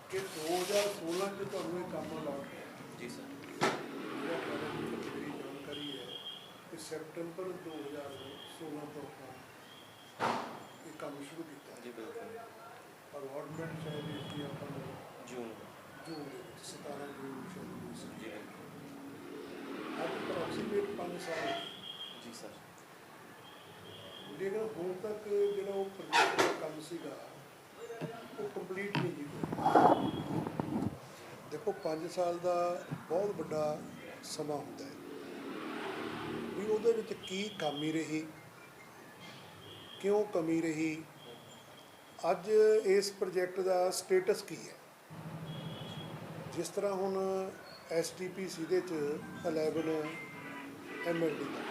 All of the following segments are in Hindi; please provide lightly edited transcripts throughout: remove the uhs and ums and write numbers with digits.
कि 2016 च तुहानूं ये काम अलॉट है जी सर। मेरा ख्याल है कि मेरी जानकारी है कि सैप्टेंबर 2016 तो ਆਪਾਂ ये काम शुरू किया जी बिल्कुल। अलॉटमेंट शायद इसकी अपन जून जून के 17 जून शायद हुई सी। जी बिल्कुल। अब अप्रॉक्सीमेट 5 साल जी सर। लेकिन ਹੁਣ तक ਜਿਹੜਾ ਉਹ ਪ੍ਰੋਜੈਕਟ ਦਾ ਕੰਮ ਸੀਗਾ ਉਹ ਕੰਪਲੀਟ ਨਹੀਂ ਜੀ ਹੋਇਆ। ਦੇਖੋ 5 ਸਾਲ ਦਾ ਬਹੁਤ ਵੱਡਾ ਸਮਾਂ ਹੁੰਦਾ ਹੈ ਵੀ ਉਹਦੇ ਵਿੱਚ ਕੀ ਕਮੀ ਰਹੀ, ਕਿਉਂ ਕਮੀ ਰਹੀ, ਅੱਜ ਇਸ ਪ੍ਰੋਜੈਕਟ ਦਾ ਸਟੇਟਸ ਕੀ ਹੈ। ਜਿਸ ਤਰ੍ਹਾਂ ਹੁਣ STPC ਦੇ 'ਚ 11 MLD ਦਾ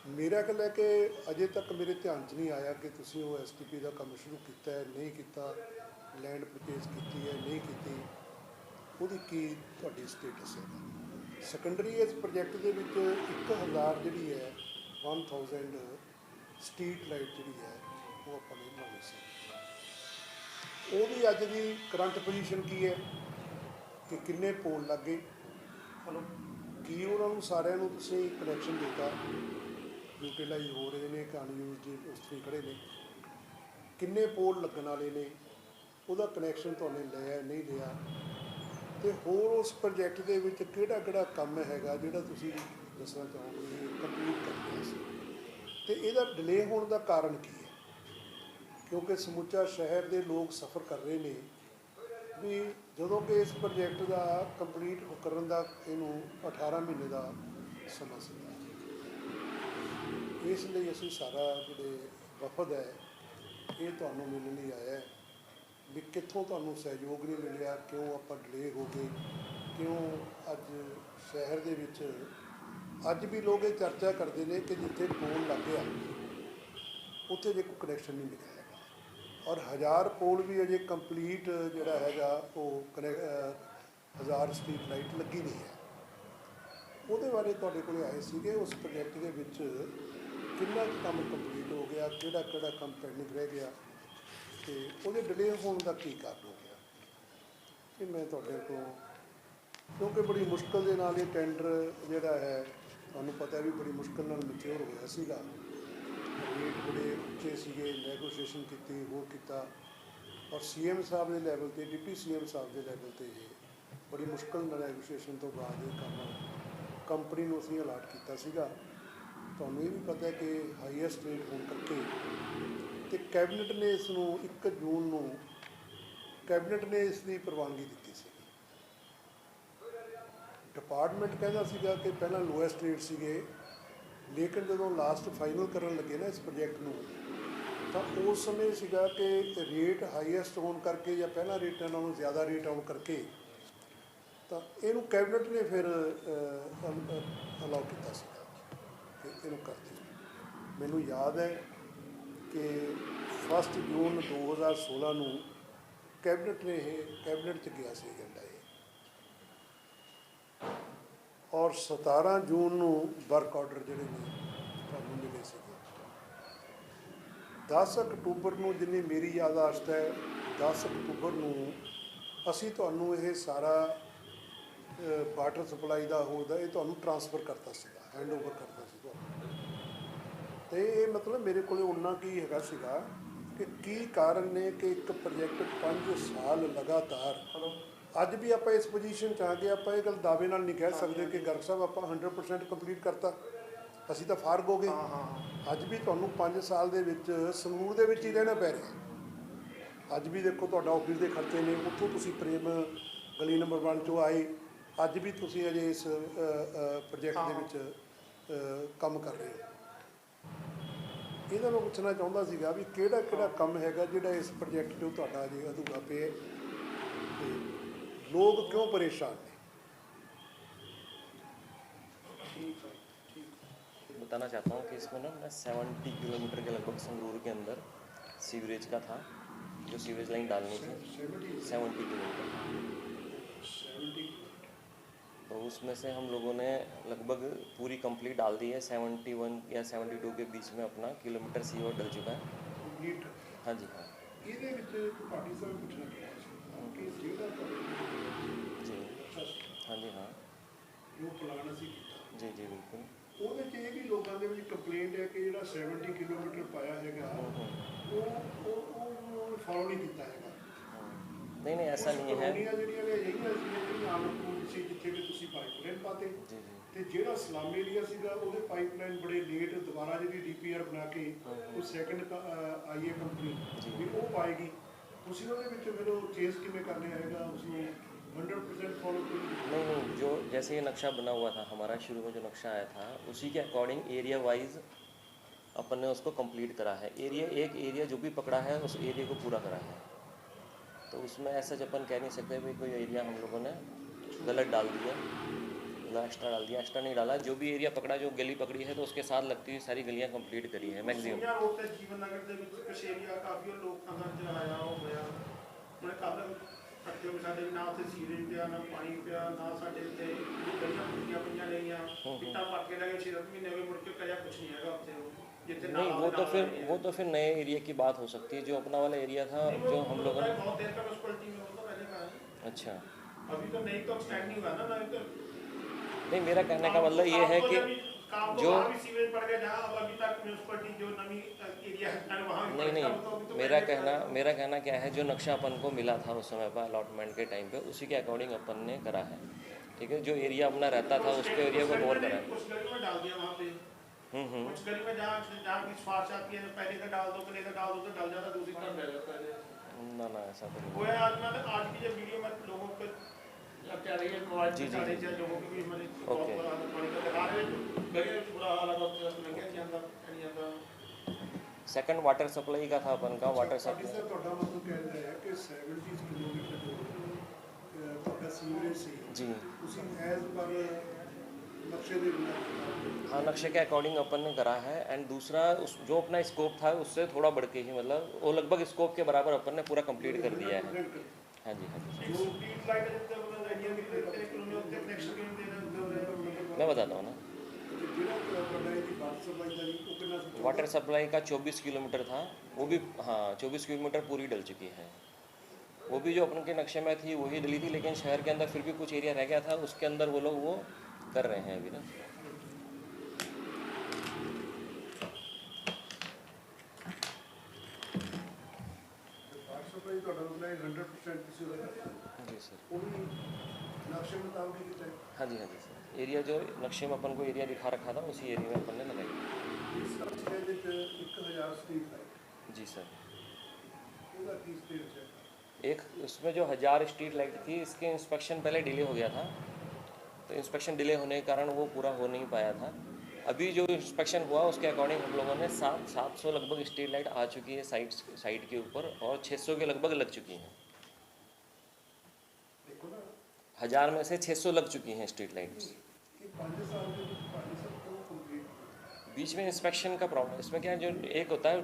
मेरा ख्याल है कि अजे तक मेरे ध्यान च नहीं आया कि तुसीं वो STP का काम शुरू किया है नहीं किया, लैंड परचेज की है नहीं की, उसकी की तुहाडी स्टेटस है। सैकेंडरी इस प्रोजैक्ट के 1000 जी है 1000 स्ट्रीट लाइट जी है वो अपने लानी सी। वो भी अज की करंट पोजीशन की है कि किन्ने पोल लग गए, की उन्होंने सारिਆਂ ਨੂੰ ਤੁਸੀਂ कनैक्शन देता, यूटिलाइज हो रहे हैं कि अनयूज उस तरह खड़े ने, किन्ने पोल लगन वाले ने, उसका कनैक्शन तुमने लिया नहीं लिया, तो होर उस प्रोजैक्ट के किहड़ा काम हैगा जिहड़ा तुसीं दसना चाहोगे कंप्लीट कर लिया तो यदा डिले होने का कारण की है। क्योंकि समूचा शहर के लोग सफ़र कर रहे हैं भी जदों कि इस प्रोजैक्ट का कंप्लीट करन का इनू 18 महीने का समा सी। इसलिए असी सारा जो वफद है ये तुहानूं मिलण लई आया भी कित्थों तुहानूं सहयोग नहीं मिलिया, क्यों आपां डिले हो गए, क्यों अज शहर दे विच अज भी लोग ये चर्चा करते हैं कि जिथे पोल लग गया उत्थे जे कोई कनैक्शन नहीं मिला है और 1000 पोल भी अजे कंप्लीट जिहड़ा हैगा वो 1000 स्ट्रीट लाइट लगी नहीं है। ਉਹਦੇ बारे तुहाडे कोल आए सीगे उस प्रोजैक्ट के विच किन्ना काम कंप्लीट हो गया, किहड़ा काम पेंडिंग रह गया तो वो डिले होने का की कारण हो गया। कि मैं तुहाडे को क्योंकि बड़ी मुश्किल के नाल ये टेंडर जिहड़ा है तुहानूं पता भी बड़ी मुश्किल नाल मैच्योर होया सीगा, रेट बड़े उच्चे सीगे, नैगोशिएशन की वो किया और CM साहब के लैवल पर डिप्टी CM साहब के लैवल पर बड़ी मुश्किल नैगोशिएशन तो बाद ये काम कंपनी को असीं अलाट किया सीगा। तुहानूं ये भी पता है कि हाईएस्ट रेट होने करके तो कैबिनेट ने इसनूं 1 जून नूं कैबिनेट ने इसकी प्रवानगी दी सी। डिपार्टमेंट कहता सीगा कि पहला लोएस्ट रेट सीगे, लेकिन जो लास्ट फाइनल करन लगे ना इस प्रोजैक्ट नूं तो उस समय सीगा कि रेट हाईएस्ट होने करके या पहला रेटां नालों ज़्यादा रेट आने करके तो इनू कैबिनेट ने फिर अलाउ किया कि इनू कर दिओ। मैनू याद है कि 1 जून 2016 नूं कैबिनेट ने कैबिनेट च गया सी एजेंडा ये और 17 जून नूं वर्क ऑर्डर जिहड़े ने तुहानूं मिले सीगे। 10 अक्तूबर नूं जिन्नी मेरी यादाश्त है 10 अक्तूबर नूं असीं तुहानूं ये सारा वाटर सप्लाई का होता ये तुहानूं ट्रांसफर करता सीगा, हैंड ओवर करता सी तुहानूं। तो ये मतलब मेरे को उन्ना की हैगा सीगा कि कारण ने कि एक प्रोजैक्ट 5 साल लगातार ਅੱਜ ਵੀ ਆਪਾਂ ਇਸ ਪੋਜੀਸ਼ਨ 'ਚ ਆ ਗਏ, ਆਪਾਂ ਇਹ ਗੱਲ ਦਾਅਵੇ ਨਾਲ ਨਹੀਂ ਕਹਿ ਸਕਦੇ ਕਿ ਗਰਗ ਸਾਹਿਬ ਆਪਾਂ 100% ਕੰਪਲੀਟ ਕਰਤਾ, ਅਸੀਂ ਤਾਂ ਫਾਰਗ ਹੋ ਗਏ। ਅੱਜ ਵੀ ਤੁਹਾਨੂੰ 5 ਸਾਲ ਦੇ ਵਿੱਚ ਸੰਗਰੂਰ ਦੇ ਵਿੱਚ ਹੀ ਰਹਿਣਾ ਪੈ ਰਿਹਾ। ਅੱਜ ਵੀ ਦੇਖੋ ਤੁਹਾਡਾ ਆਫਿਸ ਦੇ ਖਰਚੇ ਨੇ, ਉੱਥੋਂ ਤੁਸੀਂ ਪ੍ਰੇਮ ਗਲੀ ਨੰਬਰ 1 ਚੋਂ ਆਏ, ਅੱਜ ਵੀ ਤੁਸੀਂ ਅਜੇ ਇਸ ਪ੍ਰੋਜੈਕਟ ਦੇ ਵਿੱਚ ਕੰਮ ਕਰ ਰਹੇ ਹੋ। ਇਹਦਾ ਮੈਂ ਪੁੱਛਣਾ ਚਾਹੁੰਦਾ ਸੀਗਾ ਵੀ ਕਿਹੜਾ ਕਿਹੜਾ ਕੰਮ ਹੈਗਾ ਜਿਹੜਾ ਇਸ ਪ੍ਰੋਜੈਕਟ 'ਚੋਂ ਤੁਹਾਡਾ ਅਜੇ ਅਧੂਰਾ ਪਿਆ ਤੇ ਲੋਕ ਕਿਉਂ परेशान हैं? बताना चाहता हूँ कि इसमें ना मैं 70 किलोमीटर के लगभग संगरूर के अंदर सीवरेज का था, जो सीवरेज लाइन डालनी थी 70 किलोमीटर। तो उसमें से हम लोगों ने लगभग पूरी कंप्लीट डाल दी है। 71 या 72 के बीच में अपना किलोमीटर सीवर डल चुका है। कंप्लीट हाँ जी हाँ ਇਹਦੇ ਵਿੱਚ ਤੁਹਾਡੀ ਸਭ ਪੁੱਛਣਾ ਚਾਹੁੰਦਾ ਕਿ ਜਿਹੜਾ जी हाँ जी हाँ ਜੋ ਪਲਾਨ ਅਸੀਂ ਕੀਤਾ जी जी बिल्कुल। ਉਹਦੇ 'ਚ ਇਹ ਵੀ ਲੋਕਾਂ ਦੇ ਵਿੱਚ ਕੰਪਲੇਂਟ ਹੈ ਕਿ ਜਿਹੜਾ 70 ਕਿਲੋਮੀਟਰ ਪਾਇਆ ਹੈਗਾ ਉਹ ਫੋਲੋ ਨਹੀਂ ਕੀਤਾ ਹੈਗਾ। नहीं नहीं ऐसा नहीं है। ਜਿਹੜੀਆਂ ਨੇ ਅਜਿਹੀਆਂ ਸੀਗੀਆਂ ਜਿਹੜੀਆਂ ਆਮ ਰੂਟ ਸੀ ਜਿੱਥੇ ਵੀ ਤੁਸੀਂ ਪਾਈਪਲਾਈਨ ਪਾਤੇ जी जी ਤੇ ਜਿਹੜਾ ਸਲਮ ਏਰੀਆ ਸੀਗਾ ਉਹਦੇ ਪਾਈਪਲਾਈਨ ਬੜੇ ਲੇਟ ਦੁਬਾਰਾ ਜਿਹੜੀ ਡੀਪੀਆਰ ਬਣਾ ਕੇ ਉਹ ਸੈਕੰਡ ਆਈਏ ਕੰਪਨੀ ਵੀ ਉਹ ਪਾਏਗੀ, ਤੁਸੀਂ ਉਹਦੇ ਵਿੱਚ ਫਿਰ ਉਹ ਚੇਂਜ ਕਿਵੇਂ ਕਰਨਾ ਹੈਗਾ ਉਸਨੂੰ 100% फॉलो करेंगे? नहीं नहीं, जो जैसे ये नक्शा बना हुआ था हमारा, शुरू में जो नक्शा आया था उसी के अकॉर्डिंग एरिया वाइज अपन ने उसको कंप्लीट करा है। एक एरिया जो भी पकड़ा है उस एरिया को पूरा करा है। तो उसमें ऐसा अपन कह नहीं सकते भाई कोई एरिया हम लोगों ने गलत डाल दिया, मतलब एक्स्ट्रा डाल दिया। एक्स्ट्रा नहीं डाला, जो भी एरिया पकड़ा, जो गली पकड़ी है तो उसके साथ लगती हुई सारी गलियाँ कंप्लीट करी है मैक्सिमम। ਜੀਵਨ ਨਗਰ ਦੇ ਵਿੱਚ ਕੁਛ ਏਰੀਆ ਕਾਫੀ ਲੋਕਾਂ ਦਾ ਆਇਆ ਹੋ ਗਿਆ, ਹੁਣ ਕੱਲ ਸਾਡੇ ਸਾਡੇ ਨਾ ਉੱਥੇ ਸੀਵਰੇਜ ਪਿਆ, ਨਾ ਪਾਣੀ ਪਿਆ, ਨਾ ਸਾਡੇ ਇੱਥੇ ਗਲੀਆਂ ਪੁੱਟੀਆਂ ਪਈਆਂ ਰਹੀਆਂ, ਇੱਟਾਂ ਪੱਟ ਕੇ ਲੱਗੇ 6 ਮਹੀਨੇ ਹੋ ਗਏ, ਮੁੜ ਕੇ ਕਰਿਆ ਕੁਛ ਨਹੀਂ ਹੈਗਾ ਉੱਥੇ। जितने नहीं वो तो फिर नए एरिया की बात हो सकती है। जो अपना वाला एरिया था जो हम लोगों ने बहुत देर का म्यूनसिपैलिटी में होता पहले का है। अच्छा अभी तो नहीं तो एक्सटेंड नहीं हुआ ना, नहीं तो नहीं, मेरा कहने का मतलब ये है कि जो भी सीवरेज पड़ गया जहाँ, अब अभी तक म्यूनसिपैलिटी जो नवी एरिया है वहाँ नहीं मेरा कहना क्या है, जो नक्शा अपन को मिला था उस समय पर अलॉटमेंट के टाइम पे, उसी के अकॉर्डिंग अपन ने करा है। ठीक है, जो एरिया अपना रहता था उसके एरिया को कवर करा है। कुछ गली में डाल दिया वहाँ पे, कुछ गली में जहाँ की सिफारिश आती है पहले का डाल दो, पहले का डाल दो तो डल जाता, दूसरी तरफ रह जाता है ना ऐसा तो वो है। आज की जो वीडियो में लोगों को अब क्या रही है, मोबाइल जी, चल रही है, लोगों की भी मैंने बहुत बुरा हाल पानी का दिखा रहे हैं, गली में बुरा हाल है, लगे नहीं आता। सेकंड वाटर सप्लाई का था अपन का, वाटर ਸਾਡੀ सप्लाई। ਸਰ ਤੁਹਾਡਾ ਮਤਲਬ ਕਹਿ ਰਿਹਾ ਹੈ ਕਿ 70 ਕਿਲੋਮੀਟਰ ਜੋ ਤੁਹਾਡਾ ਸੀਵਰੇਜ ਸੀ जी ਤੁਸੀਂ ਐਜ਼ ਪਰ ਨਕਸ਼ੇ ਦੇ ਬਿਨਾਂ हाँ, नक्शे के अकॉर्डिंग अपन ने करा है। एंड दूसरा उस जो अपना स्कोप था उससे थोड़ा बढ़ के ही, मतलब वो लगभग स्कोप के बराबर अपन ने पूरा कंप्लीट कर दिया है। हाँ जी हाँ जी, जो स्ट्रीट लाइट है जितने मतलब एरिया में कितने किलोमीटर तक कनेक्शन क्यों दे रहे हैं? मैं बताता हूँ ना। ਜਿਹੜਾ ਤੁਹਾਡਾ ਇਹਦੀ ਵਾਟਰ ਸਪਲਾਈ ਦਾ ਜੀ ਉਹ ਕਿੰਨਾ ਸੀ? वाटर सप्लाई का 24 किलोमीटर था, वो भी हाँ 24 किलोमीटर पूरी डल चुकी है। वो भी जो अपन के नक्शे में थी वही डली थी, लेकिन शहर के अंदर फिर भी कुछ एरिया रह गया था, उसके अंदर वो लोग वो कर रहे हैं अभी ना। ਵਾਟਰ ਸਪਲਾਈ ਤੁਹਾਡਾ ਮਤਲਬ 100% ਤੁਸੀਂ ਉਹਦਾ जी सर। ਉਹ ਵੀ ਨਕਸ਼ੇ ਮੁਤਾਬਕ ਹੀ ਕੀਤਾ ਹੈ। हाँ जी सर। एरिया जो नक्शे में अपन को एरिया दिखा रखा था उसी एरिया में अपन ने लगाई। ਇਸ ਨਕਸ਼ੇ ਦੇ ਵਿੱਚ 1000 ਸਟਰੀਟ ਲਾਈਟ जी सर। ਉਹਦਾ ਕੀ ਸਟੇਟ ਹੈ? एक उसमें जो 1000 स्ट्रीट लाइट थी, इसके इंस्पेक्शन पहले डिले हो गया था, तो इंस्पेक्शन डिले होने के कारण वो पूरा हो नहीं पाया था। अभी जो इंस्पेक्शन हुआ उसके अकॉर्डिंग हम लोगों ने 700 लगभग स्ट्रीट लाइट आ चुकी है साइट के ऊपर, और 600 के लगभग लग चुकी हैं। ਦੇਖੋ ਨਾ 1000 में से 600 लग चुकी हैं स्ट्रीट लाइट्स। ਇਹ 5 ਸਾਲ ਦੇ ਵਿੱਚ 5 ਸਾਲ ਕਿਉਂ ਕੰਪਲੀਟ? बीच में इंस्पेक्शन का प्रॉब्लम, इसमें क्या है, जो एक होता है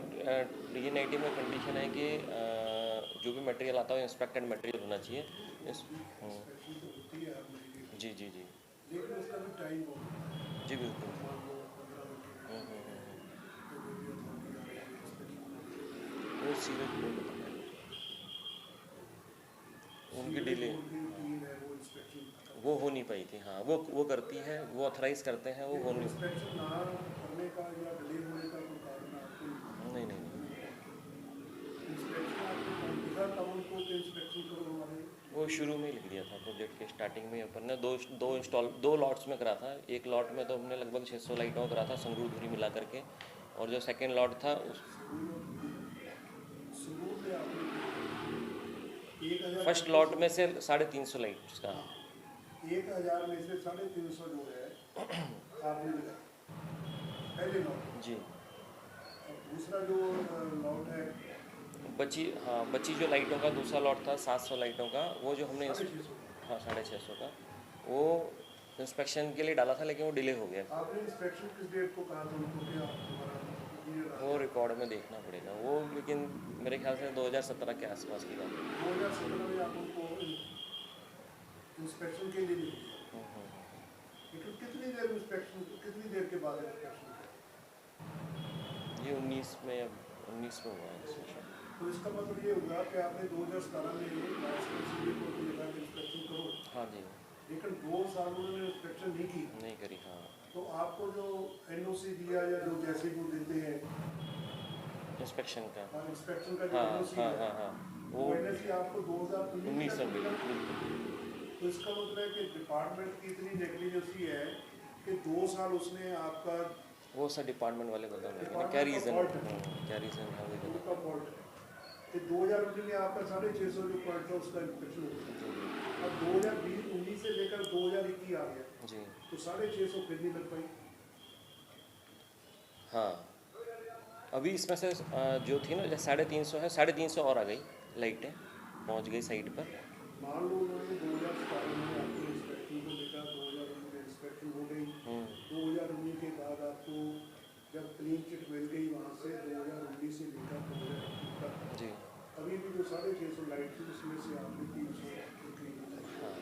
DG90 में कंडीशन है कि जो भी मटेरियल आता है इंस्पेक्टेड मटेरियल होना चाहिए। इंस्पेक्शन तो होती है हर महीने की, जी जी जी लेकिन उसका भी टाइम बहुत जी बिल्कुल। मान लो 15 मिनट तो जो भी अथॉरिटी आ रही है इंस्पेक्शन वो सीरियस नहीं पता है, उनकी डिले टीम है वो इंस्पेक्शन वो हो नहीं पाई थी। हाँ वो करती है, वो ऑथराइज करते हैं, वो हो नहीं। इंस्पेक्शन ना करने का या डिले होने का कोई कारण आपको नहीं इंस्पेक्शन आपको दिखा टाउन को इंस्पेक्शन करो हमारे वो शुरू में ही लिख दिया था प्रोजेक्ट के स्टार्टिंग में। अपन ने दो लॉट्स में करा था। एक लॉट में तो हमने लगभग 600 लाइटों का करा था संगरूर धुरी मिला करके, और जो सेकेंड लॉट था उस संगरूर में आपने 1000 फर्स्ट लॉट में से 350 लाइट्स का। 1000 में से 350 जो है आपने लगाया पहले लॉट। जी। और दूसरा जो लॉट है बची जो लाइटों का दूसरा लॉट था 700 लाइटों का, वो जो हमने 650। हाँ 650 का, वो इंस्पेक्शन के लिए डाला था लेकिन वो डिले हो गया। आपने इंस्पेक्शन किस डेट को कहा था उनको कि आप हमारा इंजीनियर वो रिकॉर्ड में देखना पड़ेगा वो, लेकिन मेरे ख्याल से 2017 के आसपास की बात है। 2017 में आप उनको इंस्पेक्शन के लिए नहीं दिया, लेकिन कितनी देर इंस्पेक्शन, कितनी देर के बाद इंस्पेक्शन किया? ये 19 में हुआ है इंस्पेक्शन। तो इसका मतलब ये हुआ कि आपने 2017 में सीबी कोर्ट को लिखा कि इंस्पेक्शन करो, हाँ जी। लेकिन 2 साल उन्होंने इंस्पेक्शन नहीं की। नहीं करी, हाँ। तो आपको जो एनओसी दिया या जो जैसे वो देते हैं इंस्पेक्शन का, इंस्पेक्शन का जो हाँ एनओसी हाँ है, हाँ हाँ, वो वो एनओसी आपको 2019 19 में में मिला। बिल्कुल। तो इसका मतलब है कि डिपार्टमेंट की इतनी नेग्लिजेंसी है कि 2 साल उसने आपका, वो सर डिपार्टमेंट वाले बता रहे हैं डिपार्टमेंट क्या का रीज़न, fault है। क्या रीज़न है वो बता। उनका फॉल्ट है कि 2019 में आपका 650 जो पॉइंट था उसका इंस्पेक्शन हो गया। अब 2019 से लेकर 2021 आ गया जी तो 650 फिर नहीं लग पाई। हाँ, अभी इसमें से जो थी ना 350 है, 350 और आ गई लाइटें, पहुंच गई साइट पर। मान लो उन्होंने 2017 में आपको इंस्पेक्शन को लेकर 2019 में इंस्पेक्शन हो गई, 2019 के बाद आपको जब क्लीन चिट मिल गई वहाँ से 2019 से लेकर 2021 तक जी अभी भी जो 650 लाइट थी उसमें से आपने 300 क्लीन लगाई। हाँ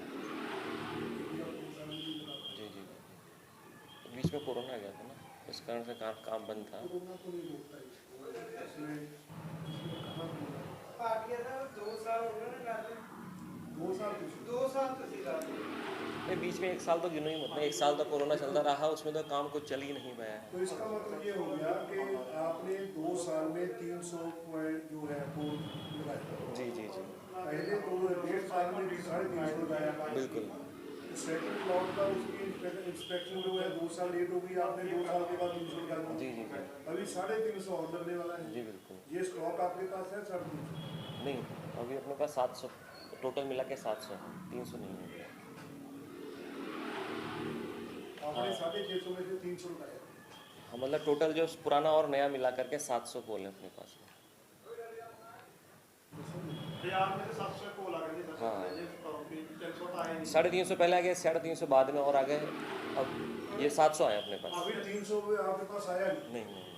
ये आपको सामने नहीं लगा। जी जी। बीच में कोरोना आ गया था ना, इस कारण से काम बंद था। कोरोना तो नहीं रोकता इसको, इसमें इसमें कहाँ कोरोना? पार्टियां था 2 साल हो गए ना करते, 2 साल कुछ 2 साल तो सीधा। नहीं, बीच में 1 साल तो गिनो ही मत, 1 साल तो कोरोना चलता रहा, उसमें तो काम कुछ चल ही नहीं पाया है। तो इसका मतलब ये हो गया कि आपने 2 साल में 300 पॉइंट जो है वो लगाया। जी जी जी पहले तो 1.5 साल में 350 लगाया। बिल्कुल। सेकंड लॉट का उसकी इंस्पेक्शन जो है 2 साल लेट हो गई, आपने 2 साल के बाद 300 लगा जी जी जी अभी 350 और लगने वाला है। जी बिल्कुल। ये स्टॉक आपके पास है 350? नहीं, अभी अपने पास 700 टोटल मिला के 700 है, 300 नहीं है। आपने 650 में से 300 लगाया। हाँ, मतलब टोटल जो पुराना और नया मिला करके 700 पोल है अपने पास में। यार में से 700 को लगा जी। हाँ। ये प्रॉफिट 300 आए नहीं। 350 पहले आ गए, 350 बाद में और आ गए, अब ये 700 आए अपने पास। अभी 300 में आपके पास आया नहीं, नहीं नहीं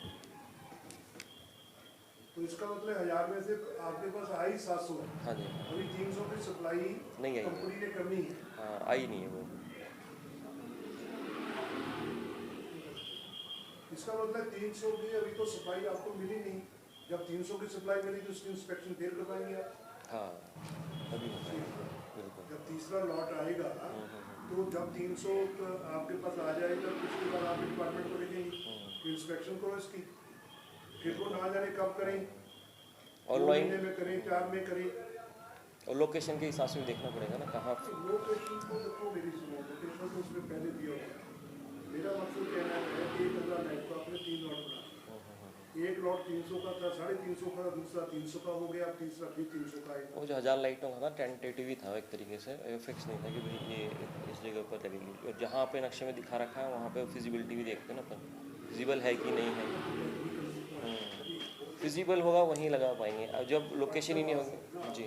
तो इसका मतलब 1000 में से आपके पास आई 700 है। हाँ जी अभी 300 की सप्लाई नहीं आई है। कंपनी ने करनी है। हाँ, आई नहीं है वो। इसका मतलब 300 की अभी तो सप्लाई आपको मिली नहीं, जब 300 की सप्लाई मिली तो उसकी इंस्पेक्शन फिर करवाएंगे आप। हाँ अभी हो पाएगा, बिल्कुल। जब तीसरा लॉट आएगा तो जब 300 आपके पास आ जाएगा तो उसके बाद आप डिपार्टमेंट को देखेंगे इंस्पेक्शन करो इसकी, फिर वो ना जाने कब करें, और 2 लाइन महीने में करें, 4 में करें। और लोकेशन के हिसाब से भी देखना पड़ेगा ना कहाँ। लोकेशन को देखो, मेरी सुनो, लोकेशन तो उसमें पहले दिया हुआ है। मेरा मकसद कहना है कि 1000 लाइट को आपने 3 लॉट बना, एक लॉट 300 का था, 350 का, दूसरा 300 का हो गया, तीसरा फिर 300 का आएगा। वो जो 1000 लाइटों का था टेंटेटिव ही था एक तरीके से, फिक्स नहीं था कि भाई ये इस जगह पर लगेगी। और जहाँ पे नक्शे में दिखा रखा है वहाँ पे फिजिबिलिटी भी देखते हैं ना अपन, फिजिबल है कि नहीं है। फिजिबल होगा वहीं लगा पाएंगे, अब जब लोकेशन ही नहीं होगी। जी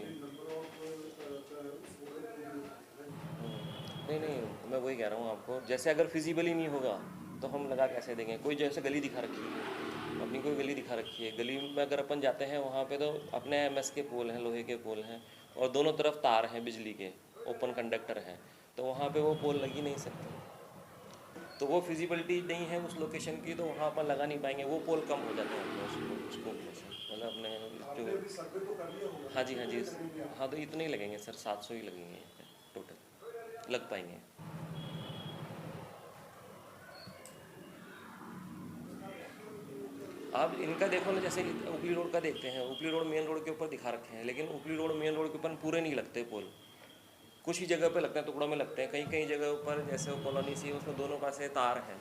नहीं नहीं, मैं वही कह रहा हूँ आपको, जैसे अगर फिजिबल ही नहीं होगा तो हम लगा कैसे देंगे। कोई जैसे गली दिखा रखी है, अपनी कोई गली दिखा रखी है, गली में अगर अपन जाते हैं वहाँ पे तो अपने एमएस के पोल हैं, लोहे के पोल हैं, और दोनों तरफ तार हैं बिजली के, ओपन कंडक्टर हैं, तो वहाँ पे वो पोल लग ही नहीं सकते। तो वो फिजिबिलिटी नहीं है उस लोकेशन की, तो वहाँ पर लगा नहीं पाएंगे, वो पोल कम हो जाते हैं उसको मतलब अपने आपने जो। अभी सर्वे तो कर लिया होगा। हाँ जी हाँ जी, हाँ तो इतने ही लगेंगे सर, 700 ही लगेंगे टोटल, लग पाएंगे। आप इनका देखो ना, जैसे उपली रोड का देखते हैं, उपली रोड मेन रोड के ऊपर दिखा रखे हैं, लेकिन उपली रोड मेन रोड के ऊपर पूरे नहीं लगते पोल, कुछ ही जगह पे लगते हैं, टुकड़ों में लगते हैं, कहीं कहीं जगह ऊपर जैसे वो कॉलोनी सी है उसमें दोनों पास से तार है,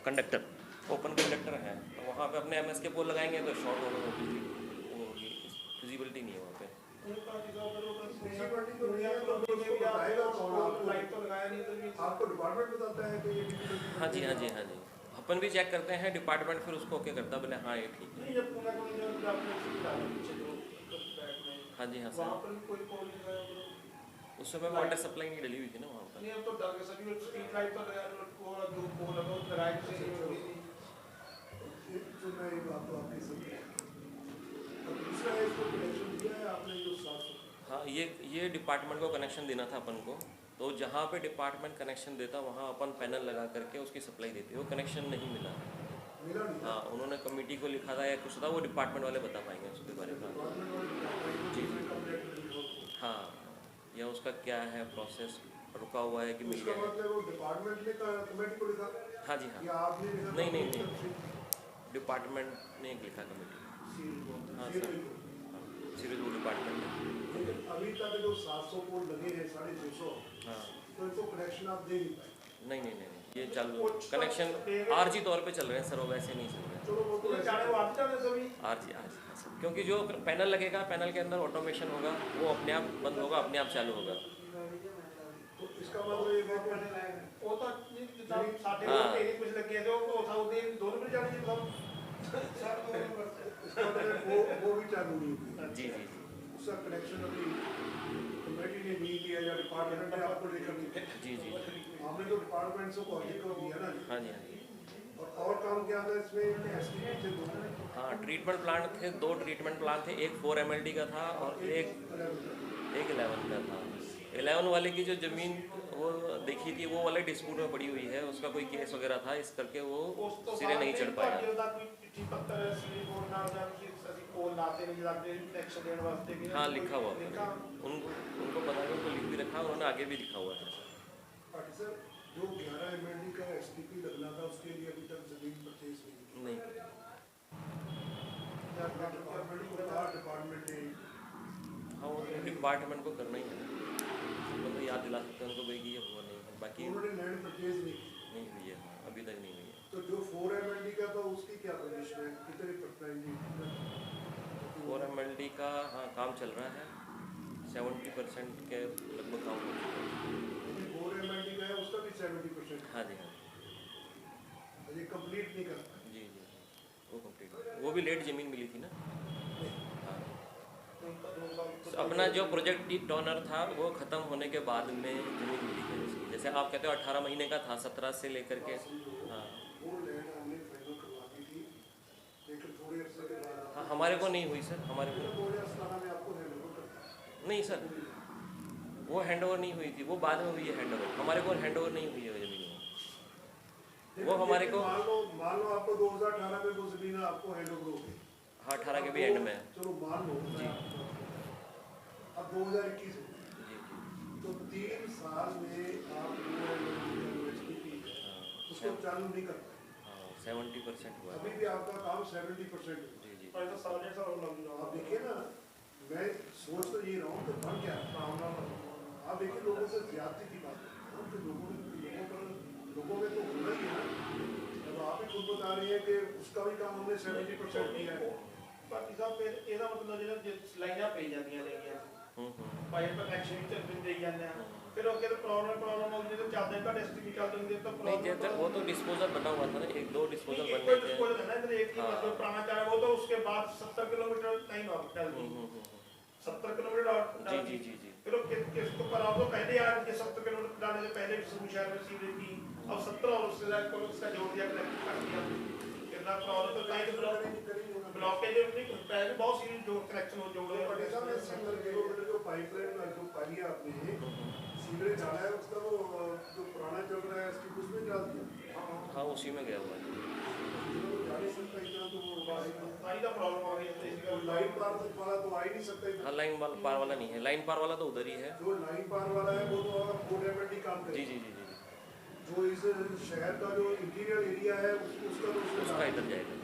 कंडक्टर, ओपन कंडक्टर है, तो वहाँ पे अपने एमएस के पोल लगाएंगे तो शॉर्ट होगा, वो होगी, फिजिबिलिटी नहीं है वहाँ पे। आपको डिपार्टमेंट बताता है कि ये difficulty हाँ जी हाँ जी हाँ जी, अपन भी चेक करते हैं, डिपार्टमेंट फिर उसको ओके करता है, बोले हाँ ये ठीक है। नहीं जब पूना कोई जो आपने सीधा पीछे जो बैक में हाँ जी हाँ वहाँ सर, पर भी कोई पोल नहीं लगाया उन्होंने। उस समय वाटर सप्लाई नहीं डली हुई थी ना वहाँ पर। नहीं अब तो डर के सभी स्ट्रीट लाइट तो लगा वो जो पोल है वो लगाई से नहीं हुई थी। जो मैं एक बात तो आपकी समझ और दूसरा है इसको कनेक्शन दिया है आपने जो 700 हाँ ये डिपार्टमेंट को कनेक्शन देना था अपन को, तो जहाँ पे डिपार्टमेंट कनेक्शन देता वहाँ अपन पैनल लगा करके उसकी सप्लाई देते, वो कनेक्शन नहीं मिला। मिला नहीं हाँ उन्होंने कमेटी को लिखा था या कुछ था, वो डिपार्टमेंट वाले बता पाएंगे उसके बारे में। डिपार्टमेंट वाले बताते हैं कि इसमें कंप्लेंट नहीं हो। हाँ, या उसका क्या है प्रोसेस, रुका हुआ है कि मिल उसका गया है। मतलब वो डिपार्टमेंट ने कमेटी को लिखा हाँ जी हाँ, या आपने लिखा? नहीं, डिपार्टमेंट ने लिखा कमेटी। हाँ सर, सीरीज वो डिपार्टमेंट है। लेकिन अभी तक जो 700 पोल लगे हैं 650, हाँ तो इनको कनेक्शन आप दे नहीं पाए। नहीं, ये चालू कनेक्शन आरजी तौर पे चल रहे हैं सर, वो वैसे नहीं चल रहे हैं। चलो वो तो तो जाने वो आते जाने सभी आरजी हाँ सर, क्योंकि जो पैनल लगेगा, पैनल के अंदर ऑटोमेशन होगा, वो अपने आप बंद होगा, अपने आप चालू होगा। तो इसका मतलब ये है कि वो तो जितना साढ़े हाँ। वो तेरी कुछ लगे थे वो था वो दिन दोनों में जाने सब इसका मतलब वो भी चालू नहीं हुई। जी, उसका कनेक्शन अभी कमेटी ने नहीं दिया या डिपार्टमेंट ने आपको लेकर नहीं दिया। जी, हमने तो डिपार्टमेंट से कोऑर्डिनेट कर दिया ना। हाँ जी। और काम क्या था इसमें, इन्होंने एसटीपी थे दो, हाँ ट्रीटमेंट प्लांट थे, 2 ट्रीटमेंट प्लांट थे, एक 4 MLD का था और एक 11 का था। 11 वाले की जो ज़मीन वो देखी थी, वो वाले डिस्प्यूट में पड़ी हुई है, उसका कोई केस वगैरह था, इस करके वो सिरे नहीं चढ़ पाया। हाँ लिखा हुआ है। उनको पता है, उनको लिख भी रखा, उन्होंने आगे भी लिखा हुआ है। पार्टी सर जो 11 एमएलडी का एसटीपी लगना था उसके लिए अभी तक जमीन परचेज नहीं की। डिपार्टमेंट ने हाँ वो तो डिपार्टमेंट को करना ही है ना, उनको तो याद दिला सकते हैं उनको भाई कि ये हुआ नहीं है, बाकी उन्होंने लैंड परचेज नहीं की। नहीं हुई है, अभी तक नहीं हुई है। तो जो 4 एमएलडी का था उसकी क्या पोजीशन है, कितने परसेंट? 4 MLD का हाँ काम चल रहा है, 70% के लगभग काम हो चुका है। 4 एमएलडी का है उसका भी 70%। हाँ जी, ये कंप्लीट नहीं करता। जी, वो कंप्लीट, वो भी लेट ज़मीन मिली थी ना। हाँ, तो अपना जो प्रोजेक्ट की टर्नर था वो ख़त्म होने के बाद में ज़मीन मिली है उसकी, जैसे आप कहते हो 18 महीने का था, 17 से लेकर के। हाँ वो लैंड हमने फाइनल करवा दी थी, लेकिन थोड़े अरसे के बाद हाँ, हमारे को नहीं हुई सर, हमारे को 2017 में आपको हैंड ओवर करता। नहीं सर, वो हैंड ओवर नहीं हुई थी, वो बाद में हुई है हैंड ओवर, हमारे को हैंड ओवर नहीं हुई है ज़मीन। वो हमारे को मान लो आपको 2018 में वो जमीन आपको हैंड ओवर हो गई। हाँ 18 के भी एंड में। चलो मान लो जी अब 2021 जी जी, तो 3 साल में आप उसको चालू नहीं कर पाए। हाँ 70% हुआ अभी है। भी आपका काम 70% है। जी जी, और तो साल डेढ़ साल लग जाओ आप देखिए ना, मैं सोच तो ये रहा हूँ कि बन क्या है। आप देखिए लोगों से ज्यादती की बात है, तो लोगों में तो होना ही है ना। अब आप ही खुद बता रही हैं कि उसका भी काम हमने 70% किया है। ਬਾਕੀ ਸਾਹਿਬ ਫਿਰ ਇਹਦਾ ਮਤਲਬ ਜਿਹੜਾ ਲਾਈਨਾਂ ਪਈ ਜਾਂਦੀਆਂ ਨੇਗੀਆਂ ਪਾਈਪ ਕਨੈਕਸ਼ਨ ਵੀ ਚੱਲ ਦਿੰਦੇ ਜਾਂਦੇ ਆ ਫਿਰ ਉਹ ਕਿਤੇ ਪ੍ਰੋਬਲਮ ਹੋ ਗਈ ਜਦੋਂ ਚੱਲਦੇ ਘੱਟ ਐਸਟੀਮੀ ਚੱਲਦੇ ਹੁੰਦੇ ਤਾਂ नहीं जैसे वो तो डिस्पोजल बना हुआ था ना, 1-2 डिस्पोजल बन एक गए थे। डिस्पोजल है ना इधर एक ही मतलब पुराना चारा वो तो उसके बाद 70 किलोमीटर नहीं चलती 70 किलोमीटर और जी जी, फिर वो किसको पर आप तो कहते यार कि 70 किलोमीटर डालने से पहले शहर में सीवरेज की अब 70 और उससे ज्यादा को उसका जोड़ दिया कनेक्ट कर दिया कितना प्रॉब्लम तो कहीं तो ब्लॉकेज नहीं पहले बहुत सी जो कनेक्शन हो जोड़े पटेल साहब ने 70 किलोमीटर जो पाइपलाइन जो पानी आपने सीवरेज डाला है उसका वो जो पुराना चल रहा है इसकी उसमें डाल दिया। हाँ उसी में गया हुआ है। जा नहीं सकता इतना, तो वो पानी का प्रॉब्लम आ गई है लाइन पार वाला तो आ ही नहीं सकता इतना। हाँ लाइन पार वाला नहीं है, लाइन पार वाला तो उधर ही है। जो लाइन पार वाला है वो तो 4 एमएलडी काम जी करेगा। जी, जो इस शहर का जो इंटीरियर एरिया है उसका तो उसमें उसका इधर जाएगा।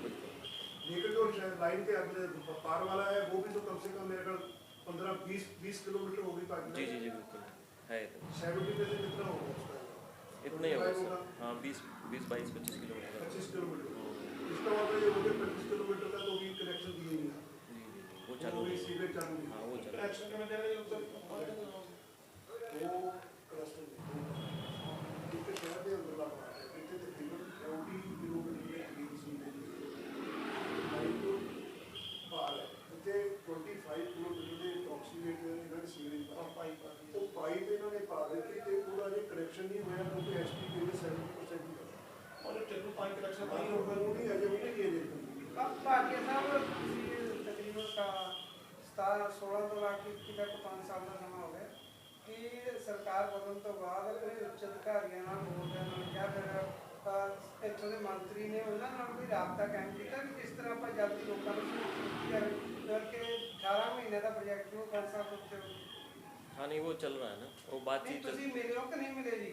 लेकिन जो लाइन के अगले पार वाला है वो भी तो कम से कम मेरे ख्याल 15-20 किलोमीटर होगी पाइप। जी बिल्कुल। है इतना। 70 में से कितना होगा उसका? इतना ही होगा 25 सर। हाँ 20-22-25 किलोमीटर। 25 किलोमीटर। इसका मतलब ये हो गया 25 किलोमीटर का तो भी कनेक्शन दिए नहीं आप। जी जी जी, वो वो चालू भी है। सीधे चालू नहीं। हाँ वो चालू है। कनेक्शन में देगा ये सब वो कनेक्शन नहीं। एक शहर के अंदर का बात है। इतने तकरीबन 40 किलोमीटर के करीब सीधे पार है। इतने 25 किलोमीटर के अप्रॉक्सीमेट इन्होंने सीवरेज पाइप आ तो पाइप इन्होंने पा ਦਿੱਤੀ ਤੇ ਪੂਰਾ ਜੇ ਕਨੈਕਸ਼ਨ ਨਹੀਂ ਹੋਇਆ ਕਿਉਂਕਿ ਐਸਪੀ ਕਹਿੰਦੇ 70% ਹੀ और टेबल पाइप कनेक्शन ਹੈ पाइप ਉਹ ਨਹੀਂ ਅਜੇ ਉਹ ਨਹੀਂ ਕਿਹਾ ਜੇ ਭਾਟੀਆ ਸਾਹਿਬ ਤੁਸੀਂ ਤਕਰੀਬਨ 16 ਤੋਂ ਲਾ ਕੇ ਇੱਥੇ ਤੱਕ 5 ਸਾਲ ਦਾ ਸਮਾਂ ਹੋ ਗਿਆ ਕਿ ਸਰਕਾਰ ਬਦਲਣ ਤੋਂ ਬਾਅਦ ਕੋਈ ਉੱਚ ਅਧਿਕਾਰੀਆਂ ਨਾਲ ਬੋਲਦਿਆਂ ਨਾਲ ਜਾਂ ਫਿਰ ਇੱਥੋਂ ਦੇ ਮੰਤਰੀ ਨੇ ਉਹਨਾਂ ਨਾਲ ਕੋਈ ਰਾਬਤਾ ਕਾਇਮ ਕੀਤਾ ਕਿ ਕਿਸ ਤਰ੍ਹਾਂ ਆਪਾਂ ਜਲਦੀ ਲੋਕਾਂ ਨੂੰ ਸਹੂਲਤ ਦਿੱਤੀ ਜਾਵੇ ਕਿਉਂਕਿ 18 ਮਹੀਨੇ ਦਾ ਪ੍ਰੋਜੈਕਟ ਨੂੰ 5 ਸਾਲ ਤੋਂ हाँ नहीं वो चल रहा है ना, वो ਨਹੀਂ बातचीत चल ਤੁਸੀਂ ਮਿਲੇ ਹੋ ਕਿ ਨਹੀਂ ਮਿਲੇ ਜੀ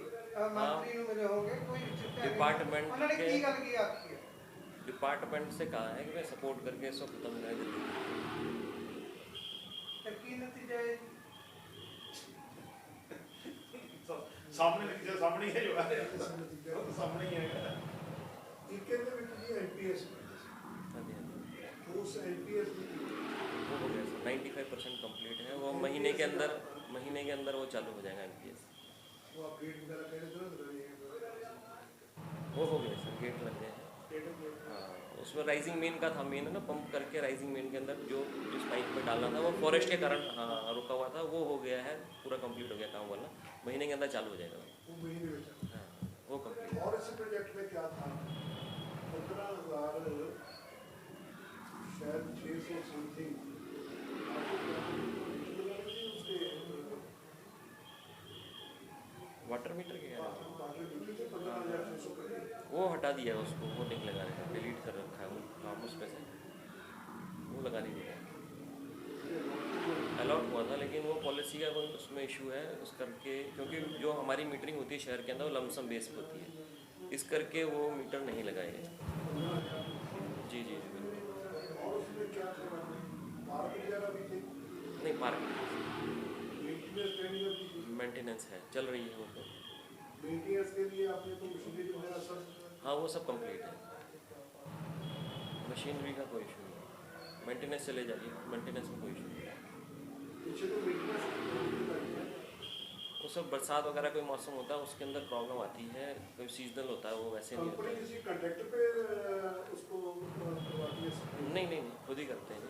ਮੰਤਰੀ ਨੂੰ ਮਿਲੇ ਹੋਗੇ ਕੋਈ ਉੱਚ ਅਧਿਕਾਰੀ डिपार्टमेंट ਉਹਨਾਂ ਨੇ के ਕੀ ਗੱਲ ਕੀ ਆਖੀ ਹੈ डिपार्टमेंट से कहा है कि मैं सपोर्ट करके इसको ख़त्म करें जल्दी। ਫਿਰ ਕੀ ਨਤੀਜਾ ਹੈ ਜੀ सामने लिख दिया सामने ही है जो है सामने ही है ਇੱਕ ਇਹਦੇ ਵਿੱਚ ਜੀ ਐਮਪੀਐਸ हाँ जी हाँ जी, ਉਸ ਐਮਪੀਐਸ ਦੀ वो हो गया सर, 95% कंप्लीट है। वो महीने के अंदर वो चालू हो जाएगा MPS। ਉਹ ਅਪਡੇਟ ਵਗੈਰਾ ਕਹਿੰਦੇ ਦੋਨੋਂ वो हो गया सर, गेट लग गए हैं। हाँ उसमें राइजिंग मेन का था, मेन है ना पंप करके राइजिंग मेन के अंदर जो जिस पाइप पे डालना था वो फॉरेस्ट के कारण हाँ रुका हुआ था, वो हो गया है, पूरा कंप्लीट हो गया काम वाला। महीने के अंदर चालू हो जाएगा। ਉਹ ਮਹੀਨੇ ਵਿੱਚ हाँ वो कंप्लीट। और इस प्रोजेक्ट में क्या था 15,000 शायद 600 समथिंग वाटर मीटर के क्या है? 15,600 वो हटा दिया है उसको, वो नहीं लगा रखा, डिलीट कर रखा है वो काम उस पे से, वो लगा नहीं दिया। अलाउड हुआ था लेकिन वो पॉलिसी का कोई उसमें इशू है उस करके, क्योंकि जो हमारी मीटरिंग होती है शहर के अंदर वो लमसम बेस पे होती है, इस करके वो मीटर नहीं लगाए गए। जी जी जी बिल्कुल। और उसमें क्या था पार्क वगैरह भी थे नहीं पार्क मेंटेनेंस ट्रेनिंग भी थी मेंटेनेंस है, चल रही है वो तो। मेंटेनेंस के लिए आपने तो मशीनरी वगैरह सब हाँ वो सब कंप्लीट है, मशीनरी का कोई इशू नहीं है, मेंटेनेंस चले जाएगी, मेंटेनेंस में कोई इशू नहीं है। पीछे तो मेंटेनेंस वो सब बरसात वगैरह कोई मौसम होता है उसके अंदर प्रॉब्लम आती है, कोई सीजनल होता है वो वैसे नहीं कंपनी होता है। किसी कॉन्ट्रैक्टर पे उसको करवाती है नहीं नहीं नहीं, खुद ही करते हैं।